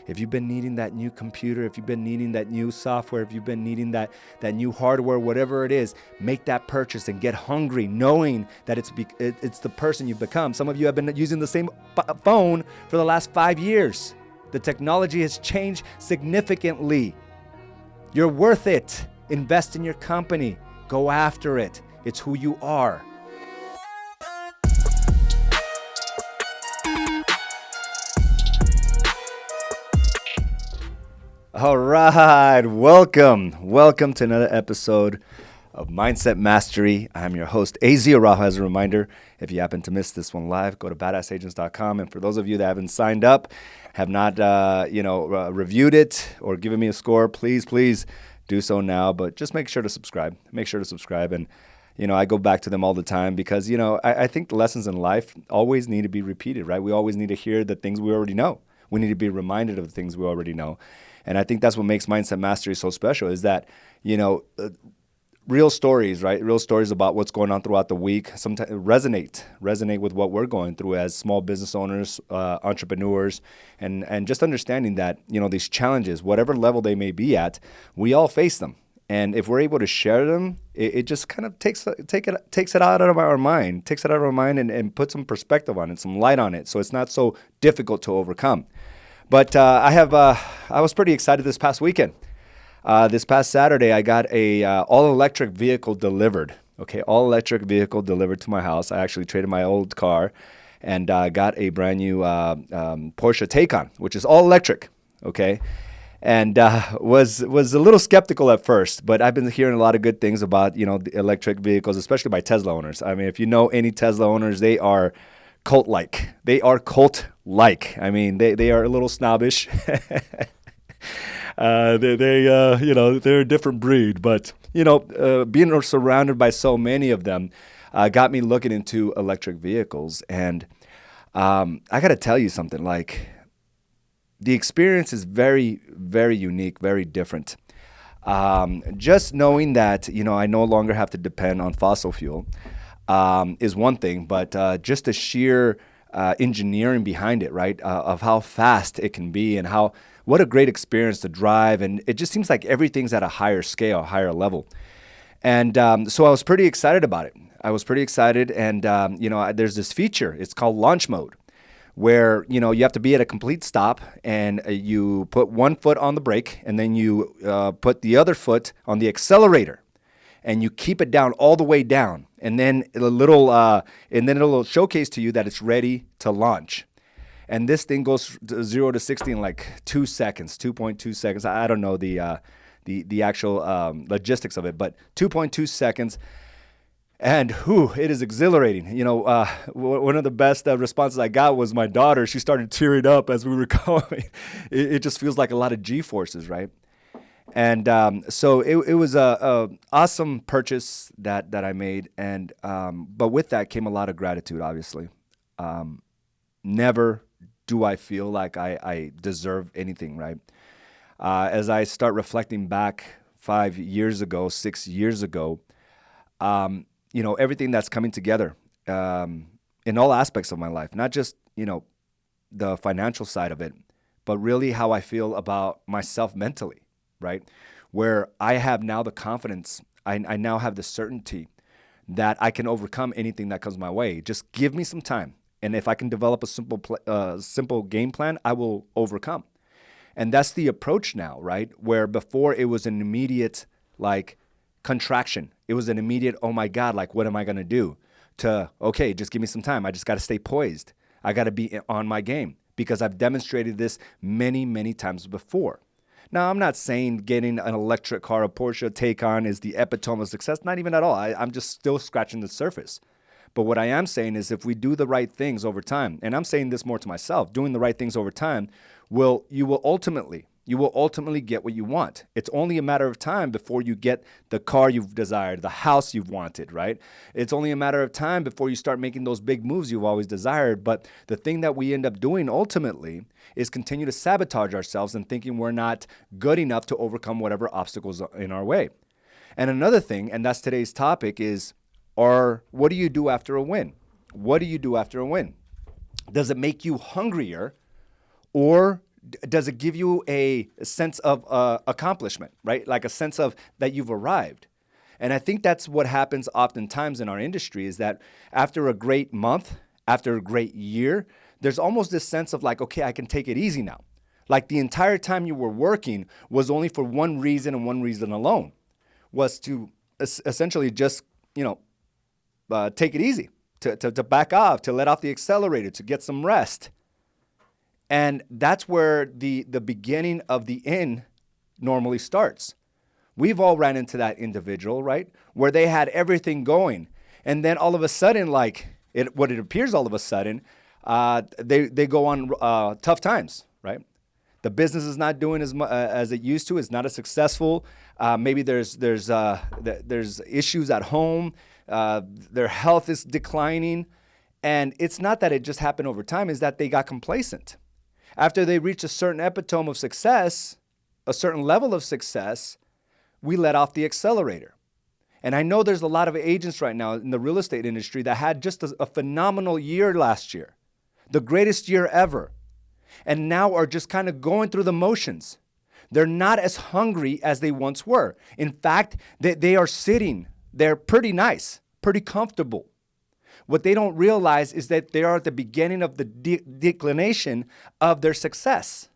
If you've been needing that new computer, if you've been needing that new software, if you've been needing that new hardware, whatever it is, make that purchase and get hungry knowing that it's the person you've become. Some of you have been using the same phone for the last 5 years. The technology has changed significantly. You're worth it. Invest in your company. Go after it. It's who you are. All right, welcome to another episode of Mindset Mastery. I'm your host, AZ Araujo. As a reminder, if you happen to miss this one live, go to badassagents.com. And for those of you that haven't signed up, have not, reviewed it or given me a score, please do so now. But just make sure to subscribe. And, I go back to them all the time because, I think the lessons in life always need to be repeated, right? We always need to hear the things we already know. We need to be reminded of the things we already know. And I think that's what makes Mindset Mastery so special is that, real stories, right? Real stories about what's going on throughout the week sometimes resonate with what we're going through as small business owners, entrepreneurs, and just understanding that, these challenges, whatever level they may be at, we all face them. And if we're able to share them, it just kind of takes it out of our mind, and puts some perspective on it, some light on it. So it's not so difficult to overcome. But I was pretty excited this past weekend. This past Saturday, I got a all-electric vehicle delivered. Okay, all-electric vehicle delivered to my house. I actually traded my old car and got a brand new Porsche Taycan, which is all-electric. Okay, and was a little skeptical at first, but I've been hearing a lot of good things about the electric vehicles, especially by Tesla owners. I mean, if you know any Tesla owners, they are cult-like. They are a little snobbish. They're a different breed, but being surrounded by so many of them got me looking into electric vehicles. And I got to tell you something, like the experience is very, very unique, very different. Just knowing that, I no longer have to depend on fossil fuel is one thing, but just the sheer engineering behind it, right, of how fast it can be and what a great experience to drive. And it just seems like everything's at a higher scale, a higher level. And so I was pretty excited about it. And, there's this feature. It's called launch mode, where, you have to be at a complete stop and you put one foot on the brake and then you put the other foot on the accelerator. And you keep it down all the way down, and then it'll showcase to you that it's ready to launch. And this thing goes 0 to 60 in like 2 seconds, 2.2 seconds. I don't know the actual logistics of it, but 2.2 seconds. And it is exhilarating. One of the best responses I got was my daughter. She started tearing up as we were going. It just feels like a lot of G-forces, right? And so it was a awesome purchase that I made, and but with that came a lot of gratitude. Obviously, never do I feel like I deserve anything, right? As I start reflecting back 5 years ago, 6 years ago, everything that's coming together in all aspects of my life, not just the financial side of it, but really how I feel about myself mentally. Right? Where I have now the confidence, I now have the certainty that I can overcome anything that comes my way. Just give me some time. And if I can develop a simple game plan, I will overcome. And that's the approach now, right? Where before it was an immediate contraction. It was an immediate, oh my God, what am I going to do? To, okay, just give me some time. I just got to stay poised. I got to be on my game because I've demonstrated this many, many times before. Now, I'm not saying getting an electric car, a Porsche Taycan, is the epitome of success. Not even at all. I'm just still scratching the surface. But what I am saying is if we do the right things over time, and I'm saying this more to myself, doing the right things over time, you will ultimately get what you want. It's only a matter of time before you get the car you've desired, the house you've wanted, right? It's only a matter of time before you start making those big moves you've always desired. But the thing that we end up doing ultimately is continue to sabotage ourselves and thinking we're not good enough to overcome whatever obstacles are in our way. And another thing, and that's today's topic, is what do you do after a win? What do you do after a win? Does it make you hungrier, or Does it give you a sense of accomplishment, right? Like a sense of that you've arrived. And I think that's what happens oftentimes in our industry is that after a great month, after a great year, there's almost this sense of like, okay, I can take it easy now. Like the entire time you were working was only for one reason and one reason alone, was to essentially just, take it easy, to back off, to let off the accelerator, to get some rest. And that's where the beginning of the end normally starts. We've all ran into that individual, right? Where they had everything going. And then all of a sudden, what it appears all of a sudden, they go on tough times, right? The business is not doing as much as it used to. It's not as successful. Maybe there's issues at home. Their health is declining. And it's not that it just happened over time. It's that they got complacent. After they reach a certain epitome of success, a certain level of success, we let off the accelerator. And I know there's a lot of agents right now in the real estate industry that had just a phenomenal year last year, the greatest year ever, and now are just kind of going through the motions. They're not as hungry as they once were. In fact, they are sitting there pretty nice, pretty comfortable. What they don't realize is that they are at the beginning of the declination of their success,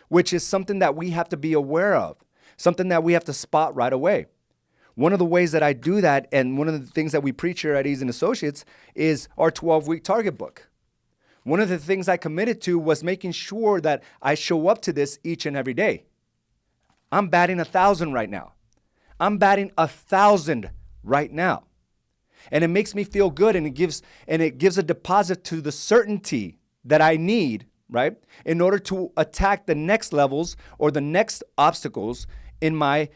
which is something that we have to be aware of, something that we have to spot right away. One of the ways that I do that, and one of the things that we preach here at Ease & Associates, is our 12-week target book. One of the things I committed to was making sure that I show up to this each and every day. I'm batting 1,000 right now. I'm batting 1,000 right now. And it makes me feel good, and it gives a deposit to the certainty that I need, right, in order to attack the next levels or the next obstacles in my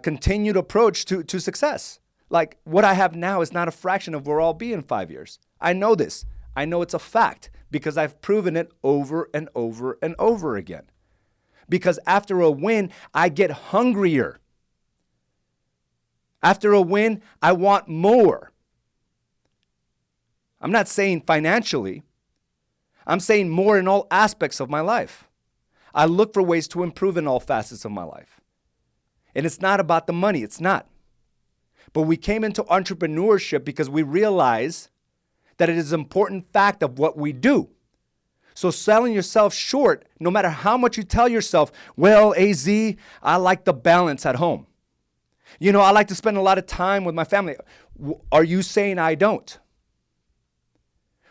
continued approach to success. Like what I have now is not a fraction of where I'll be in 5 years. I know this. I know it's a fact because I've proven it over and over and over again. Because after a win, I get hungrier. After a win, I want more. I'm not saying financially. I'm saying more in all aspects of my life. I look for ways to improve in all facets of my life. And it's not about the money. It's not. But we came into entrepreneurship because we realize that it is an important fact of what we do. So selling yourself short, no matter how much you tell yourself, well, AZ, I like the balance at home. I like to spend a lot of time with my family. Are you saying I don't?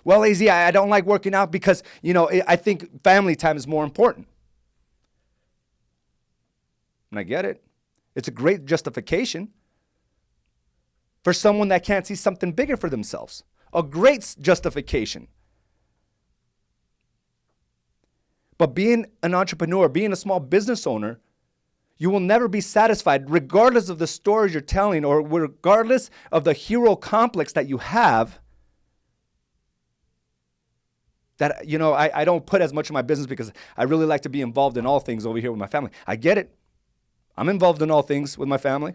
Well, AZ, I don't like working out because, I think family time is more important. And I get it. It's a great justification for someone that can't see something bigger for themselves. A great justification. But being an entrepreneur, being a small business owner, you will never be satisfied regardless of the stories you're telling or regardless of the hero complex that you have. That, I don't put as much of my business because I really like to be involved in all things over here with my family. I get it. I'm involved in all things with my family.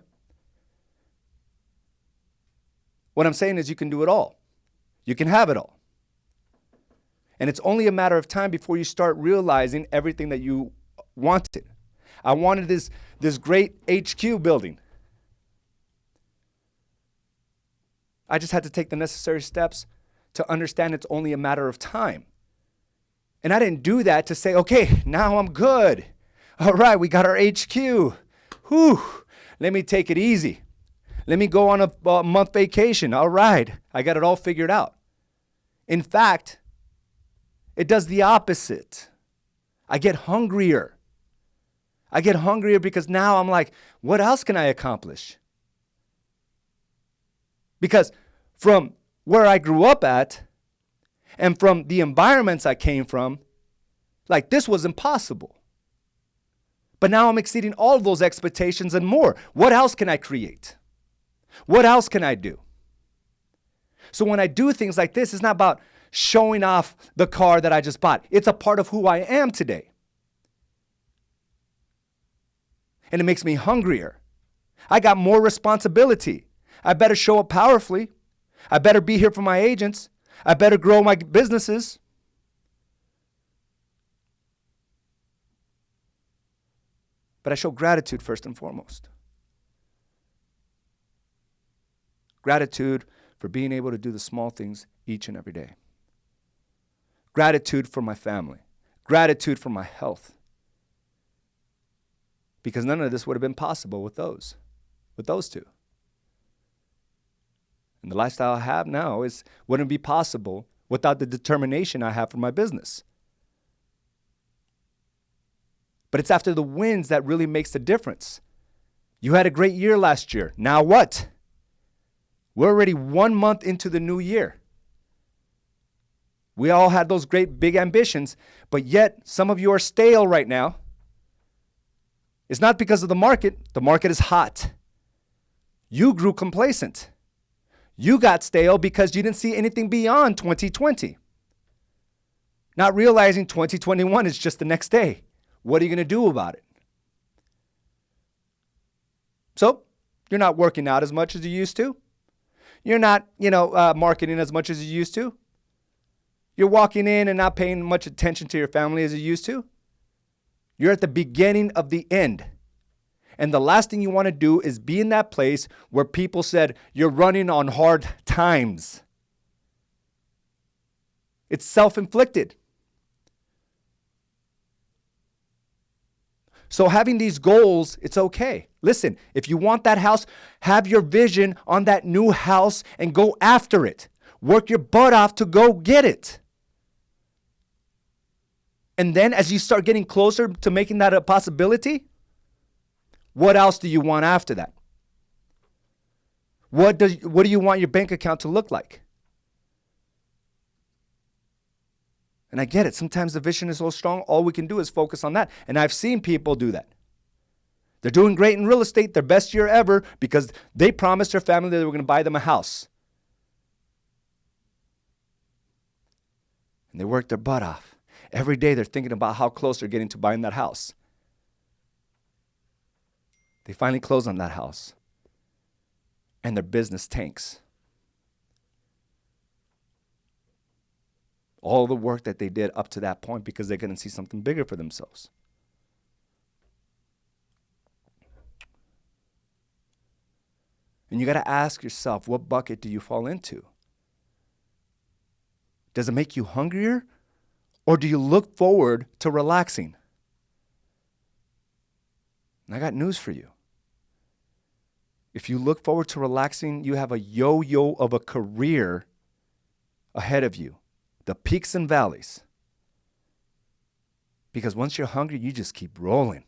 What I'm saying is you can do it all. You can have it all. And it's only a matter of time before you start realizing everything that you wanted. I wanted this great HQ building. I just had to take the necessary steps to understand it's only a matter of time. And I didn't do that to say, okay, now I'm good. All right, we got our HQ. Whew, let me take it easy. Let me go on a month vacation. All right, I got it all figured out. In fact, it does the opposite. I get hungrier. I get hungrier because now I'm like, what else can I accomplish? Because from where I grew up at and from the environments I came from, like this was impossible. But now I'm exceeding all of those expectations and more. What else can I create? What else can I do? So when I do things like this, it's not about showing off the car that I just bought. It's a part of who I am today. And it makes me hungrier. I got more responsibility. I better show up powerfully. I better be here for my agents. I better grow my businesses. But I show gratitude first and foremost. Gratitude for being able to do the small things each and every day. Gratitude for my family. Gratitude for my health. Because none of this would have been possible with those two. And the lifestyle I have now wouldn't be possible without the determination I have for my business. But it's after the wins that really makes the difference. You had a great year last year. Now what? We're already 1 month into the new year. We all had those great big ambitions, but yet some of you are stale right now. It's not because of the market. The market is hot. You grew complacent. You got stale because you didn't see anything beyond 2020. Not realizing 2021 is just the next day. What are you going to do about it? So, you're not working out as much as you used to. You're not, marketing as much as you used to. You're walking in and not paying much attention to your family as you used to. You're at the beginning of the end. And the last thing you want to do is be in that place where people said, you're running on hard times. It's self-inflicted. So having these goals, it's okay. Listen, if you want that house, have your vision on that new house and go after it. Work your butt off to go get it. And then as you start getting closer to making that a possibility, what else do you want after that? What do you want your bank account to look like? And I get it. Sometimes the vision is so strong, all we can do is focus on that. And I've seen people do that. They're doing great in real estate, their best year ever, because they promised their family that they were going to buy them a house. And they worked their butt off. Every day they're thinking about how close they're getting to buying that house. They finally close on that house. And their business tanks. All the work that they did up to that point because they couldn't see something bigger for themselves. And you got to ask yourself, what bucket do you fall into? Does it make you hungrier? Or do you look forward to relaxing? And I got news for you. If you look forward to relaxing, you have a yo-yo of a career ahead of you. The peaks and valleys. Because once you're hungry, you just keep rolling.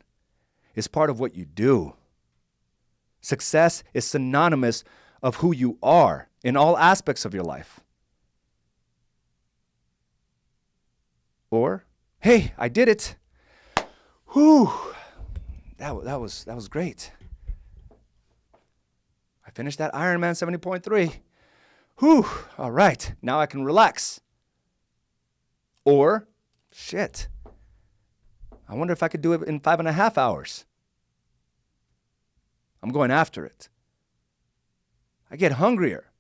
It's part of what you do. Success is synonymous of who you are in all aspects of your life. Or, hey, I did it. Whew. That was great. I finished that Ironman 70.3. Whew. All right. Now I can relax. Or, shit, I wonder if I could do it in 5.5 hours. I'm going after it. I get hungrier.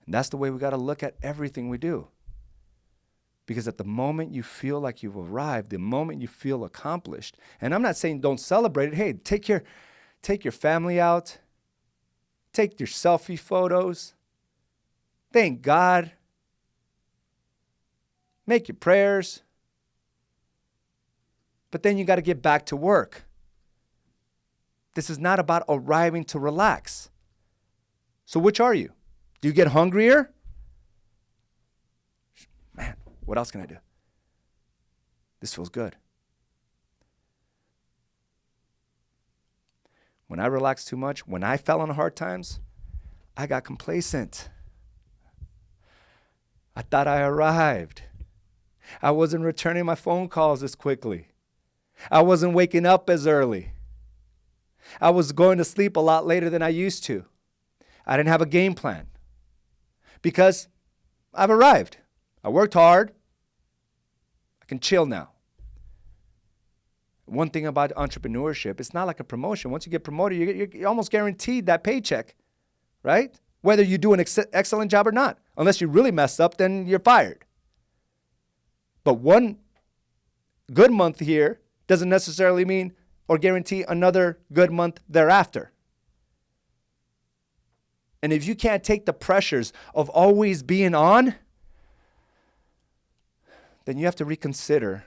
And that's the way we got to look at everything we do. Because at the moment you feel like you've arrived, the moment you feel accomplished, and I'm not saying don't celebrate it. Hey, take your family out. Take your selfie photos. Thank God. Make your prayers. But then you got to get back to work. This is not about arriving to relax. So which are you? Do you get hungrier? Man, what else can I do? This feels good. When I relaxed too much, when I fell on hard times, I got complacent. I thought I arrived. I wasn't returning my phone calls as quickly. I wasn't waking up as early. I was going to sleep a lot later than I used to. I didn't have a game plan because I've arrived. I worked hard. I can chill now. One thing about entrepreneurship, it's not like a promotion. Once you get promoted, you're almost guaranteed that paycheck, right? Whether you do an excellent job or not. Unless you really mess up, then you're fired. But one good month here doesn't necessarily mean or guarantee another good month thereafter. And if you can't take the pressures of always being on, then you have to reconsider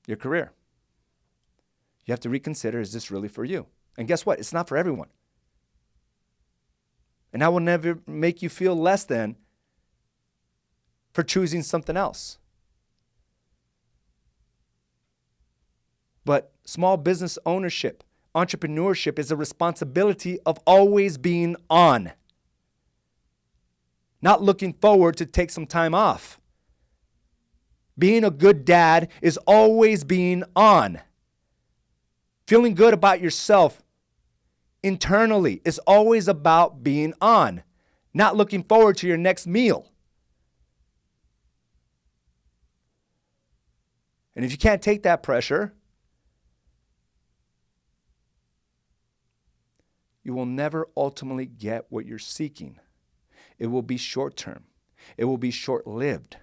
your career. You have to reconsider, is this really for you? And guess what? It's not for everyone. And I will never make you feel less than for choosing something else. But small business ownership, entrepreneurship is a responsibility of always being on. Not looking forward to take some time off. Being a good dad is always being on. Feeling good about yourself internally is always about being on. Not looking forward to your next meal. And if you can't take that pressure, you will never ultimately get what you're seeking. It will be short-term. It will be short-lived.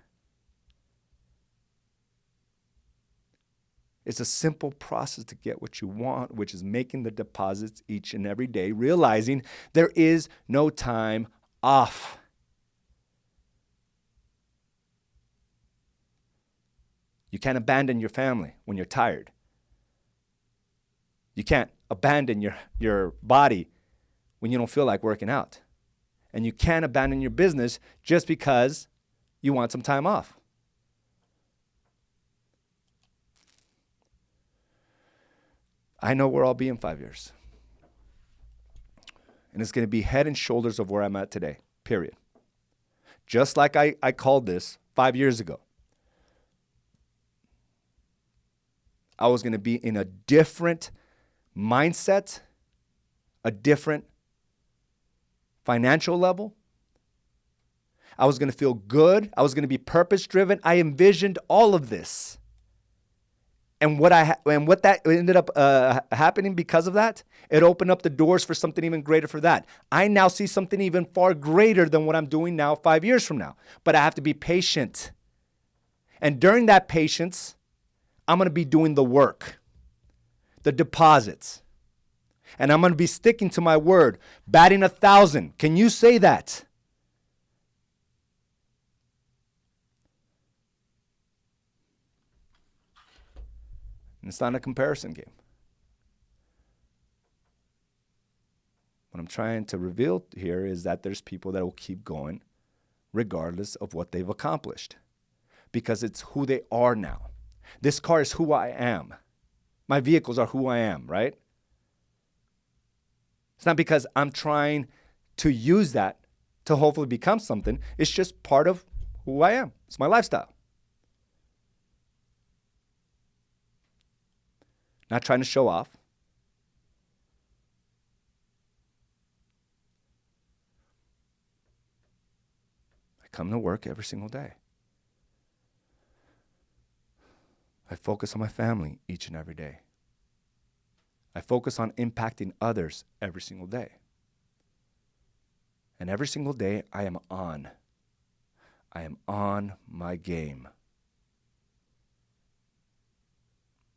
It's a simple process to get what you want, which is making the deposits each and every day, realizing there is no time off. You can't abandon your family when you're tired. You can't abandon your body when you don't feel like working out. And you can't abandon your business just because you want some time off. I know where I'll be in 5 years. And it's going to be head and shoulders of where I'm at today, period. Just like I called this 5 years ago. I was going to be in a different mindset, a different financial level. I was going to feel good. I was going to be purpose-driven. I envisioned all of this. And what that ended up happening because of that, it opened up the doors for something even greater for that. I now see something even far greater than what I'm doing now 5 years from now. But I have to be patient. And during that patience, I'm going to be doing the work, the deposits. And I'm going to be sticking to my word, batting 1,000. Can you say that? And it's not a comparison game. What I'm trying to reveal here is that there's people that will keep going regardless of what they've accomplished because it's who they are now. This car is who I am. My vehicles are who I am, right? It's not because I'm trying to use that to hopefully become something. It's just part of who I am. It's my lifestyle. Not trying to show off. I come to work every single day. I focus on my family each and every day. I focus on impacting others every single day. And every single day, I am on. I am on my game.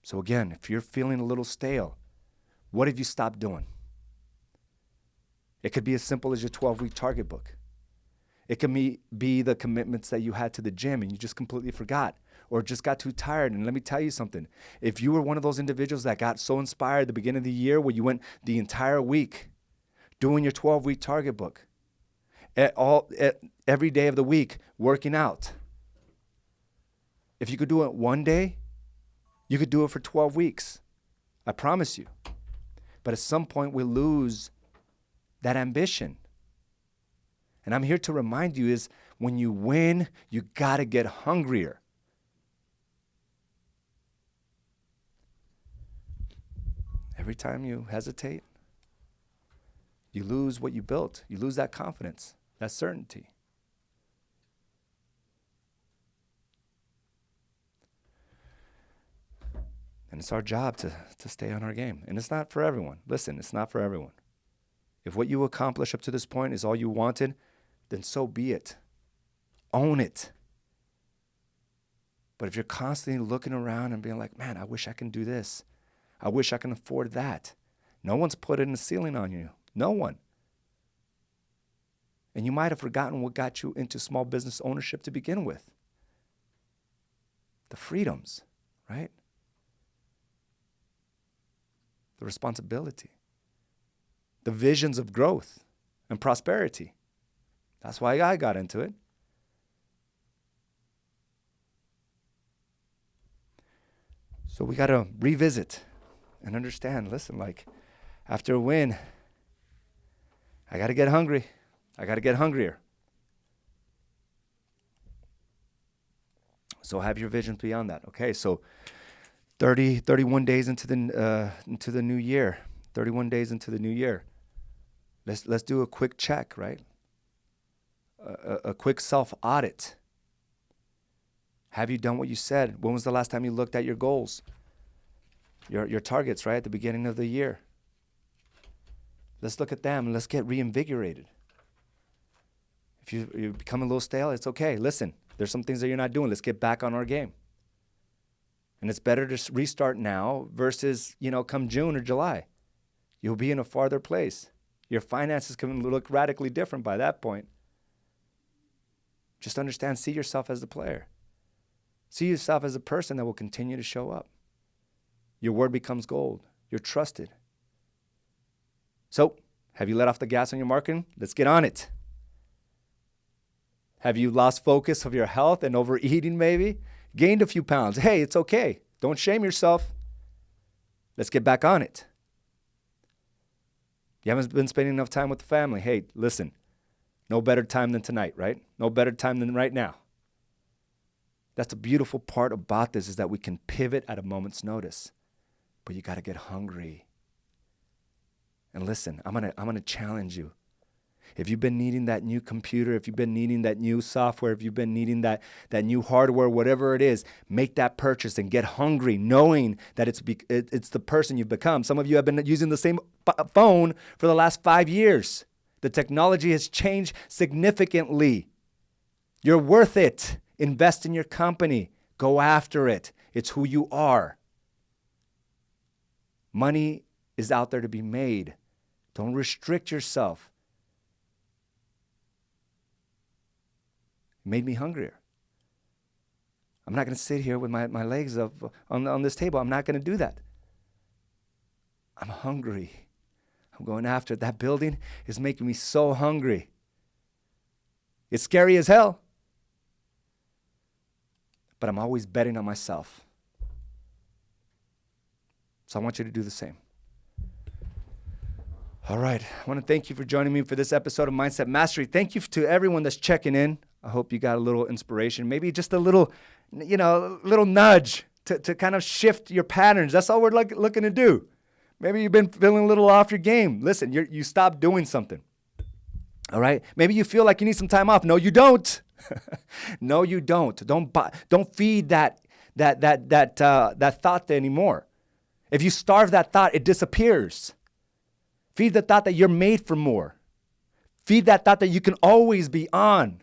So again, if you're feeling a little stale, what have you stopped doing? It could be as simple as your 12-week target book. It can be the commitments that you had to the gym and you just completely forgot or just got too tired. And let me tell you something. If you were one of those individuals that got so inspired at the beginning of the year where you went the entire week doing your 12-week target book, every day of the week working out, if you could do it one day, you could do it for 12 weeks. I promise you. But at some point, we lose that ambition. And I'm here to remind you is when you win, you got to get hungrier. Every time you hesitate, you lose what you built. You lose that confidence, that certainty. And it's our job to stay on our game. And it's not for everyone. Listen, it's not for everyone. If what you accomplish up to this point is all you wanted, then so be it. Own it. But if you're constantly looking around and being like, man, I wish I can do this. I wish I can afford that. No one's putting a ceiling on you. No one. And you might have forgotten what got you into small business ownership to begin with. The freedoms, right? The responsibility. The visions of growth and prosperity. That's why I got into it. So we got to revisit and understand, listen, like after a win, I got to get hungry. I got to get hungrier. So have your visions beyond that. Okay, so 31 days into the new year. 31 days into the new year. Let's do a quick check, right? A quick self-audit. Have you done what you said? When was the last time you looked at your goals? Your targets, right? At the beginning of the year. Let's look at them and let's get reinvigorated. If you become a little stale, it's okay. Listen, there's some things that you're not doing. Let's get back on our game. And it's better to restart now versus, come June or July. You'll be in a farther place. Your finances can look radically different by that point. Just understand, see yourself as the player. See yourself as a person that will continue to show up. Your word becomes gold. You're trusted. So, have you let off the gas on your marketing? Let's get on it. Have you lost focus of your health and overeating maybe? Gained a few pounds. Hey, it's okay. Don't shame yourself. Let's get back on it. You haven't been spending enough time with the family. Hey, listen, no better time than tonight, right? No better time than right now. That's the beautiful part about this, is that we can pivot at a moment's notice. But you got to get hungry. And listen, I'm gonna challenge you. If you've been needing that new computer, if you've been needing that new software, if you've been needing that new hardware, whatever it is, make that purchase and get hungry, knowing that it's the person you've become. Some of you have been using the same phone for the last 5 years. The technology has changed significantly. You're worth it. Invest in your company. Go after it. It's who you are. Money is out there to be made. Don't restrict yourself. It made me hungrier. I'm not going to sit here with my legs up on this table. I'm not going to do that. I'm hungry. I'm going after it. That building is making me so hungry. It's scary as hell. But I'm always betting on myself. So I want you to do the same. All right. I want to thank you for joining me for this episode of Mindset Mastery. Thank you to everyone that's checking in. I hope you got a little inspiration, maybe just a little, little nudge to kind of shift your patterns. That's all we're looking to do. Maybe you've been feeling a little off your game. Listen, you stopped doing something. All right. Maybe you feel like you need some time off. No, you don't. No, you don't. Don't feed that thought anymore. If you starve that thought, it disappears. Feed the thought that you're made for more. Feed that thought that you can always be on.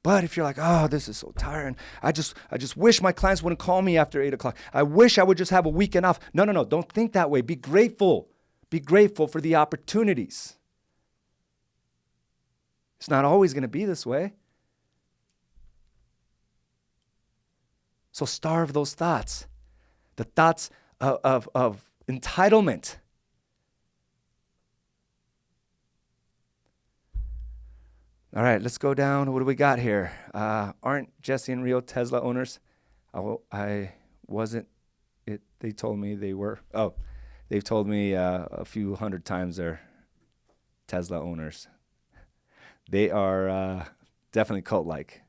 But if you're like, oh, this is so tiring. I just wish my clients wouldn't call me after 8 o'clock. I wish I would just have a weekend off. No. Don't think that way. Be grateful. Be grateful for the opportunities. It's not always going to be this way. So starve those thoughts. The thoughts of entitlement. All right, let's go down. What do we got here? Aren't Jesse and Rio Tesla owners? I wasn't. They told me they were. Oh, they've told me a few hundred times they're Tesla owners. They are definitely cult-like.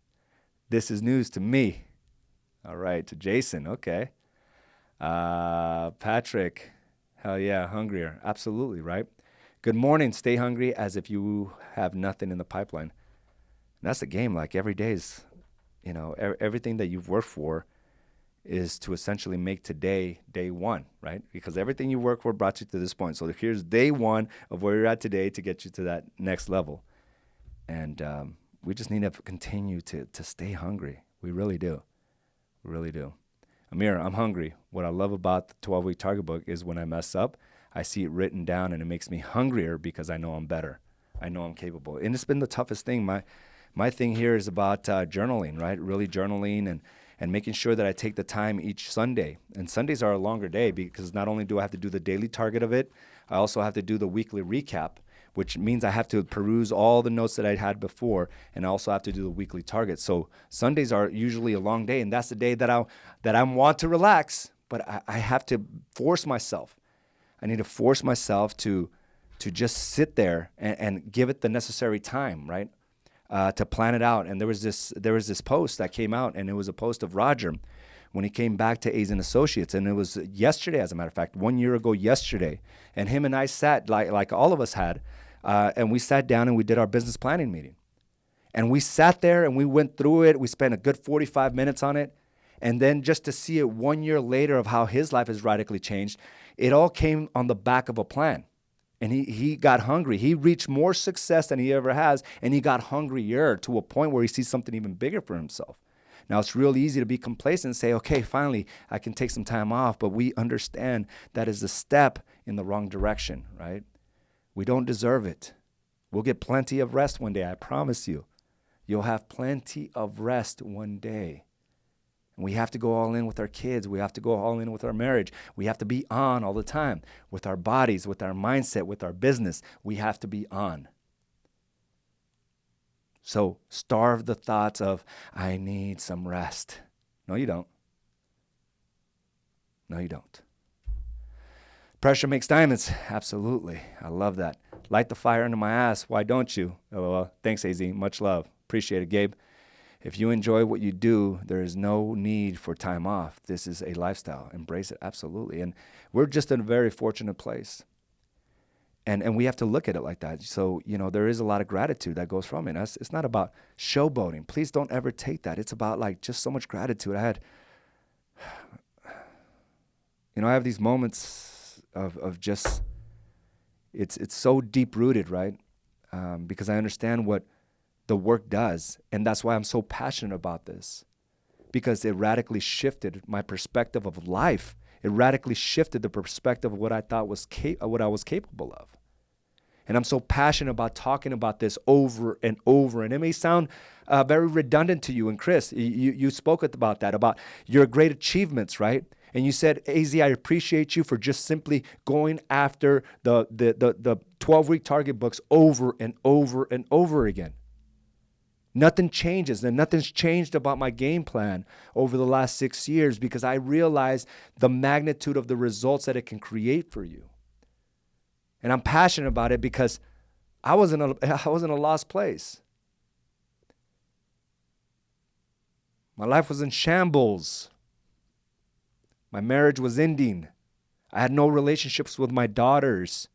This is news to me. All right, to Jason. Okay. Patrick. Hell yeah, hungrier. Absolutely, right? Good morning. Stay hungry as if you have nothing in the pipeline. And that's the game. Like every day is, everything that you've worked for is to essentially make today day one, right? Because everything you work for brought you to this point. So here's day one of where you're at today to get you to that next level. And we just need to continue to stay hungry. We really do. We really do. Amir, I'm hungry. What I love about the 12-week target book is when I mess up, I see it written down and it makes me hungrier because I know I'm better. I know I'm capable. And it's been the toughest thing. My thing here is about journaling, right? Really journaling and making sure that I take the time each Sunday. And Sundays are a longer day because not only do I have to do the daily target of it, I also have to do the weekly recap, which means I have to peruse all the notes that I had before, and I also have to do the weekly target. So Sundays are usually a long day, and that's the day that I want to relax, but I have to force myself. I need to force myself to just sit there and give it the necessary time, right? To plan it out. And there was this post that came out, and it was a post of Roger when he came back to A's and Associates, and it was yesterday, as a matter of fact, 1 year ago yesterday. And him and I sat like all of us had, and we sat down and we did our business planning meeting. And we sat there and we went through it. We spent a good 45 minutes on it. And then just to see it 1 year later of how his life has radically changed, it all came on the back of a plan. And he got hungry. He reached more success than he ever has, and he got hungrier to a point where he sees something even bigger for himself. Now, it's real easy to be complacent and say, okay, finally, I can take some time off, but we understand that is a step in the wrong direction, right? We don't deserve it. We'll get plenty of rest one day, I promise you. You'll have plenty of rest one day. And we have to go all in with our kids. We have to go all in with our marriage. We have to be on all the time with our bodies, with our mindset, with our business. We have to be on. So starve the thoughts of, I need some rest. No, you don't. No, you don't. Pressure makes diamonds. Absolutely. I love that. Light the fire under my ass. Why don't you? LOL. Thanks, AZ. Much love. Appreciate it, Gabe. If you enjoy what you do, there is no need for time off. This is a lifestyle. Embrace it. Absolutely. And we're just in a very fortunate place. And we have to look at it like that. So, there is a lot of gratitude that goes from it. It's not about showboating. Please don't ever take that. It's about just so much gratitude. I have these moments of just, it's so deep rooted, right? Because I understand what the work does. And that's why I'm so passionate about this, because it radically shifted my perspective of life. It radically shifted the perspective of what I thought was what I was capable of. And I'm so passionate about talking about this over and over. And it may sound very redundant to you. And Chris, you spoke about that, about your great achievements, right? And you said, AZ, I appreciate you for just simply going after the 12-week target books over and over and over again. Nothing changes, and nothing's changed about my game plan over the last 6 years, because I realize the magnitude of the results that it can create for you. And I'm passionate about it because I was in a lost place. My life was in shambles. My marriage was ending. I had no relationships with my daughters.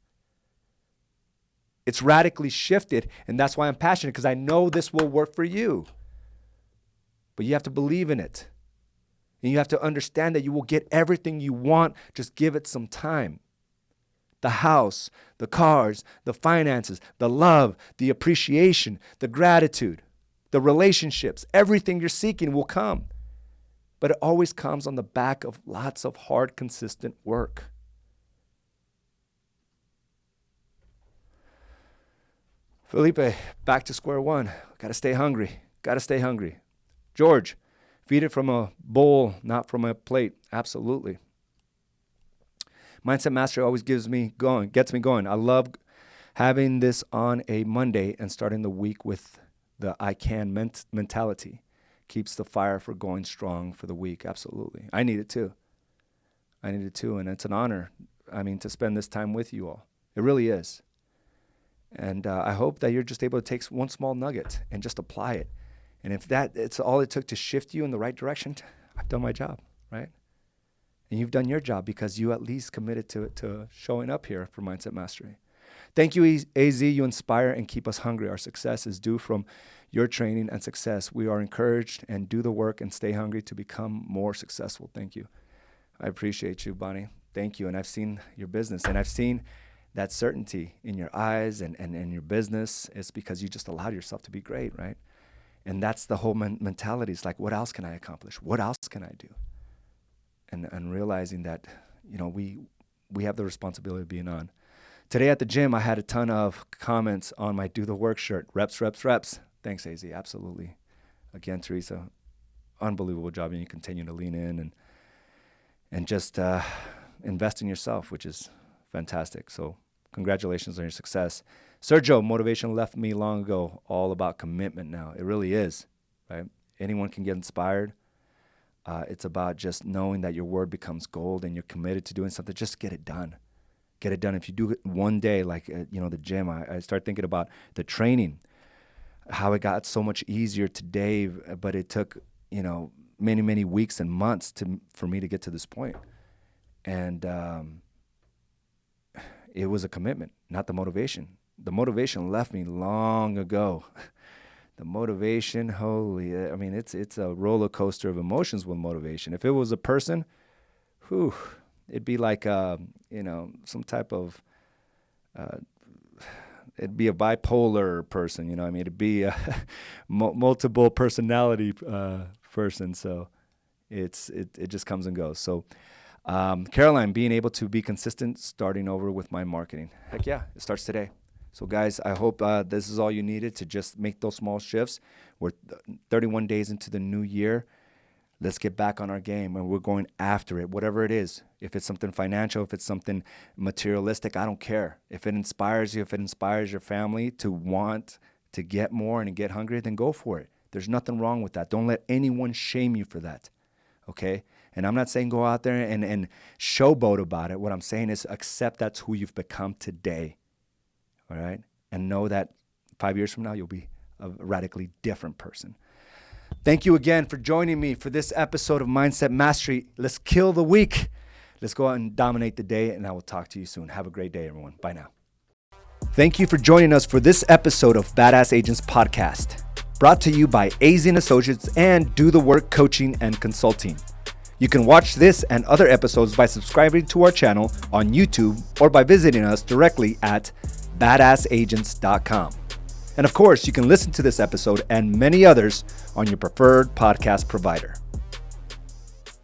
It's radically shifted, and that's why I'm passionate, because I know this will work for you. But you have to believe in it. And you have to understand that you will get everything you want. Just give it some time. The house, the cars, the finances, the love, the appreciation, the gratitude, the relationships, everything you're seeking will come. But it always comes on the back of lots of hard, consistent work. Felipe, back to square one. Got to stay hungry. Got to stay hungry. George, feed it from a bowl, not from a plate. Absolutely. Mindset Mastery always gets me going. I love having this on a Monday and starting the week with the I can mentality. Keeps the fire for going strong for the week. Absolutely. I need it too. And it's an honor, to spend this time with you all. It really is. And I hope that you're just able to take one small nugget and just apply it. And if it's all it took to shift you in the right direction, I've done my job, right? And you've done your job because you at least committed to showing up here for Mindset Mastery. Thank you, AZ. You inspire and keep us hungry. Our success is due from your training and success. We are encouraged and do the work and stay hungry to become more successful. Thank you. I appreciate you, Bonnie. Thank you. And I've seen your business, and I've seen that certainty in your eyes and in your business. It's because you just allowed yourself to be great, right? And that's the whole mentality. It's like, what else can I accomplish? What else can I do? And realizing that, we have the responsibility of being on. Today at the gym, I had a ton of comments on my Do the Work shirt. Reps, reps, reps. Thanks, AZ. Absolutely. Again, Teresa, unbelievable job. And you continue to lean in and just invest in yourself, which is fantastic. So congratulations on your success. Sergio, motivation left me long ago. All about commitment now. It really is, right? Anyone can get inspired. It's about just knowing that your word becomes gold and you're committed to doing something. Just get it done. Get it done. If you do it one day, like, the gym, I start thinking about the training, how it got so much easier today, but it took, many, many weeks and months for me to get to this point. And it was a commitment, not the motivation. The motivation left me long ago. The motivation, it's a roller coaster of emotions with motivation. If it was a person, it'd be like, some type of, it'd be a bipolar person, it'd be a multiple personality person. So it just comes and goes. So Caroline, being able to be consistent, starting over with my marketing. Heck yeah, it starts today. So guys, I hope this is all you needed to just make those small shifts. We're 31 days into the new year. Let's get back on our game, and we're going after it, whatever it is. If it's something financial, if it's something materialistic, I don't care. If it inspires you, if it inspires your family to want to get more and get hungry, then go for it. There's nothing wrong with that. Don't let anyone shame you for that, okay? And I'm not saying go out there and showboat about it. What I'm saying is accept that's who you've become today. All right. And know that 5 years from now, you'll be a radically different person. Thank you again for joining me for this episode of Mindset Mastery. Let's kill the week. Let's go out and dominate the day. And I will talk to you soon. Have a great day, everyone. Bye now. Thank you for joining us for this episode of Badass Agents Podcast, brought to you by AZ & Associates and Do the Work Coaching and Consulting. You can watch this and other episodes by subscribing to our channel on YouTube or by visiting us directly at badassagents.com. And of course, you can listen to this episode and many others on your preferred podcast provider.